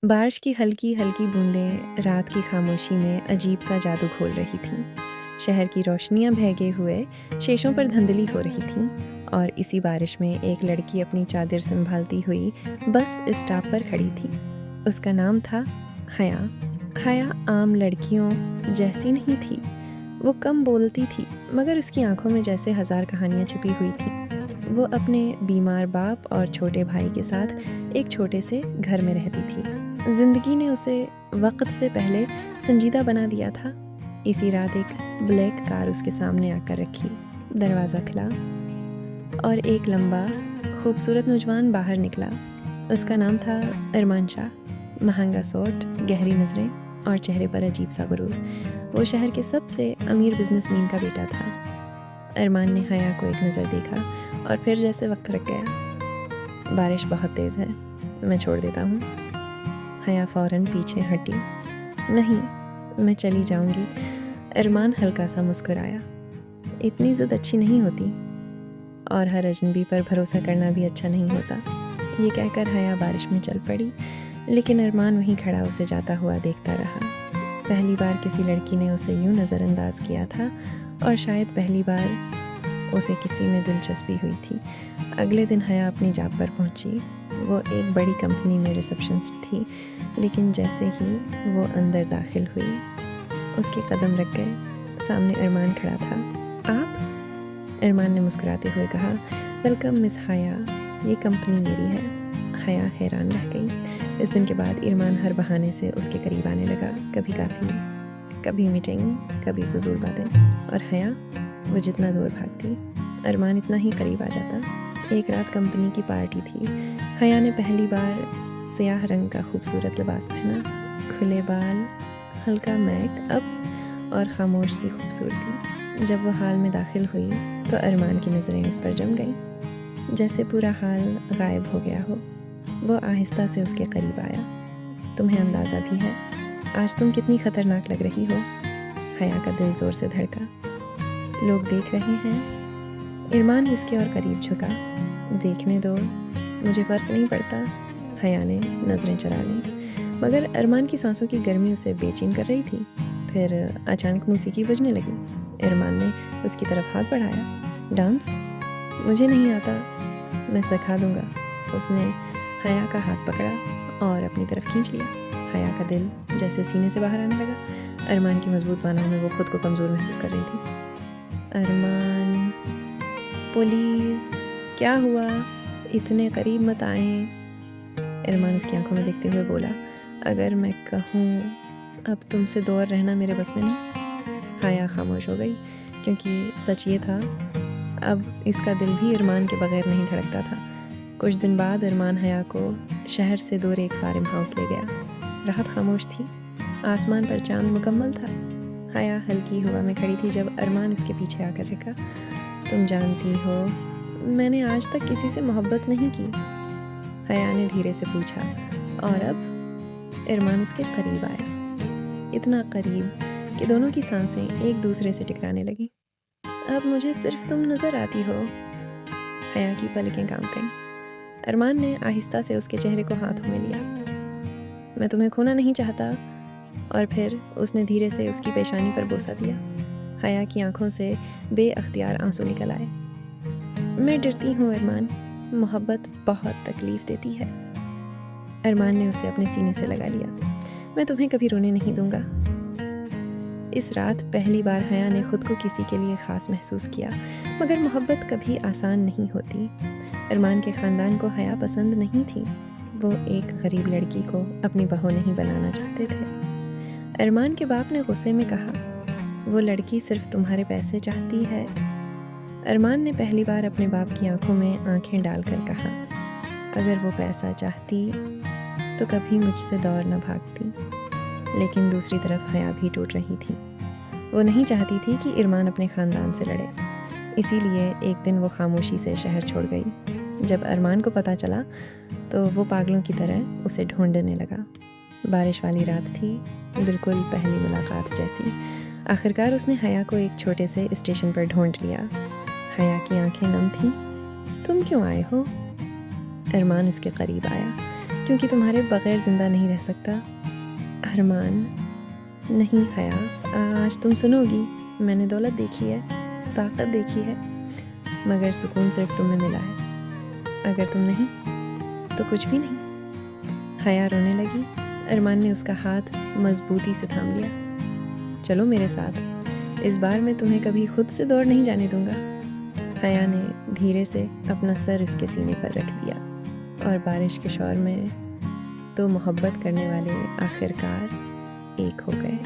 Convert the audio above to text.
बारिश की हल्की-हल्की बूंदें रात की खामोशी में अजीब सा जादू घोल रही थीं। शहर की रोशनियां भीगे हुए शेषों पर धुंधली हो रही थीं और इसी बारिश में एक लड़की अपनी चादर संभालती हुई बस स्टॉप पर खड़ी थी। उसका नाम था हया। हया आम लड़कियों जैसी नहीं थी। वो कम बोलती थी, मगर उसकी आंखों में जैसे हज़ार कहानियां छिपी हुई थी। वो अपने बीमार बाप और छोटे भाई के साथ एक छोटे से घर में रहती थी। जिंदगी ने उसे वक्त से पहले संजीदा बना दिया था। इसी रात एक ब्लैक कार उसके सामने आकर रखी। दरवाज़ा खुला और एक लंबा खूबसूरत नौजवान बाहर निकला। उसका नाम था अरमान शाह। महंगा सूट, गहरी नज़रें और चेहरे पर अजीब सा गुरूर। वो शहर के सबसे अमीर बिजनेसमैन का बेटा था। अरमान ने हया को एक नज़र देखा और फिर जैसे वक्त रख गया। बारिश बहुत तेज़ है, मैं छोड़ देता हूँ। हया फ़ौरन पीछे हटी। नहीं, मैं चली जाऊँगी। अरमान हल्का सा मुस्कुराया। इतनी ज़िद अच्छी नहीं होती और हर अजनबी पर भरोसा करना भी अच्छा नहीं होता। ये कहकर हया बारिश में चल पड़ी, लेकिन अरमान वहीं खड़ा उसे जाता हुआ देखता रहा। पहली बार किसी लड़की ने उसे यूं नज़रअंदाज किया था और शायद पहली बार उसे किसी में दिलचस्पी हुई थी। अगले दिन हया अपनी जॉब पर पहुंची। वो एक बड़ी कंपनी में रिसेप्शनिस्ट थी, लेकिन जैसे ही वो अंदर दाखिल हुई, उसके कदम रख गए। सामने अरमान खड़ा था। आप? अरमान ने मुस्कुराते हुए कहा, वेलकम मिस हया, ये कंपनी मेरी है। हया हैरान रह गई। इस दिन के बाद अरमान हर बहाने से उसके करीब आने लगा। कभी काफ़ी, कभी मीटिंग, कभी फजूल बातें। और हया, वो जितना दूर भागती, अरमान इतना ही करीब आ जाता। एक रात कंपनी की पार्टी थी। हया ने पहली बार स्याह रंग का खूबसूरत लिबास पहना। खुले बाल, हल्का मेकअप और खामोश सी खूबसूरती। जब वो हाल में दाखिल हुई तो अरमान की नज़रें उस पर जम गईं, जैसे पूरा हाल गायब हो गया हो। वो आहिस्ता से उसके करीब आया। तुम्हें अंदाज़ा भी है आज तुम कितनी ख़तरनाक लग रही हो? हया का दिल ज़ोर से धड़का। लोग देख रहे हैं। अरमान उसके और करीब झुका। देखने दो, मुझे फ़र्क नहीं पड़ता। हया ने नज़रें चरा लीं, मगर अरमान की सांसों की गर्मी उसे बेचैन कर रही थी। फिर अचानक मौसीकी बजने लगी। अरमान ने उसकी तरफ हाथ बढ़ाया। डांस? मुझे नहीं आता, मैं सिखा दूंगा। उसने हया का हाथ पकड़ा और अपनी तरफ खींच लिया। हया का दिल जैसे सीने से बाहर आने लगा। अरमान की मजबूत बाहों में वो खुद को कमज़ोर महसूस कर रही थी। अरमान, पुलिस, क्या हुआ? इतने करीब मत आए। अरमान उसकी आंखों में देखते हुए बोला, अगर मैं कहूँ अब तुमसे दूर रहना मेरे बस में नहीं। हया खामोश हो गई, क्योंकि सच ये था, अब इसका दिल भी अरमान के बगैर नहीं धड़कता था। कुछ दिन बाद अरमान हया को शहर से दूर एक फार्म हाउस ले गया। रात खामोश थी, आसमान पर चांद मुकम्मल था। हया हल्की हवा में खड़ी थी जब अरमान उसके पीछे आकर रुका। तुम जानती हो, मैंने आज तक किसी से मोहब्बत नहीं की। हया ने धीरे से पूछा। और अब? अरमान उसके करीब आया, इतना करीब कि दोनों की सांसें एक दूसरे से टकराने लगी। अब मुझे सिर्फ तुम नज़र आती हो। हया की पलकें काम गईं। अरमान ने आहिस्ता से उसके चेहरे को हाथों में लिया। मैं तुम्हें खोना नहीं चाहता। और फिर उसने धीरे से उसकी पेशानी पर बोसा दिया। हया की आंखों से बेअख्तियार आंसू निकल आए। मैं डरती हूँ अरमान, मोहब्बत बहुत तकलीफ देती है। अरमान ने उसे अपने सीने से लगा लिया। मैं तुम्हें कभी रोने नहीं दूंगा। इस रात पहली बार हया ने खुद को किसी के लिए ख़ास महसूस किया, मगर मोहब्बत कभी आसान नहीं होती। अरमान के ख़ानदान को हया पसंद नहीं थी। वो एक गरीब लड़की को अपनी बहू नहीं बनाना चाहते थे। अरमान के बाप ने गुस्से में कहा, वो लड़की सिर्फ तुम्हारे पैसे चाहती है। अरमान ने पहली बार अपने बाप की आंखों में आंखें डालकर कहा, अगर वो पैसा चाहती तो कभी मुझसे दौड़ न भागती। लेकिन दूसरी तरफ हया भी टूट रही थी। वो नहीं चाहती थी कि अरमान अपने ख़ानदान से लड़े। इसीलिए एक दिन वो खामोशी से शहर छोड़ गई। जब अरमान को पता चला तो वो पागलों की तरह उसे ढूंढने लगा। बारिश वाली रात थी, बिल्कुल पहली मुलाकात जैसी। आखिरकार उसने हया को एक छोटे से स्टेशन पर ढूंढ लिया। हया की आंखें नम थीं। तुम क्यों आए हो? अरमान उसके करीब आया, کیونکہ تمہارے بغیر زندہ نہیں رہ سکتا۔ ارمان، نہیں حیا، آج تم سنو گی۔ میں نے دولت دیکھی ہے، طاقت دیکھی ہے، مگر سکون صرف تمہیں ملا ہے۔ اگر تم نہیں تو کچھ بھی نہیں۔ حیا رونے لگی۔ ارمان نے اس کا ہاتھ مضبوطی سے تھام لیا۔ چلو میرے ساتھ، اس بار میں تمہیں کبھی خود سے دور نہیں جانے دوں گا۔ حیا نے دھیرے سے اپنا سر اس کے سینے پر رکھ دیا، اور بارش کے شور میں دو محبت کرنے والے آخرکار ایک ہو گئے۔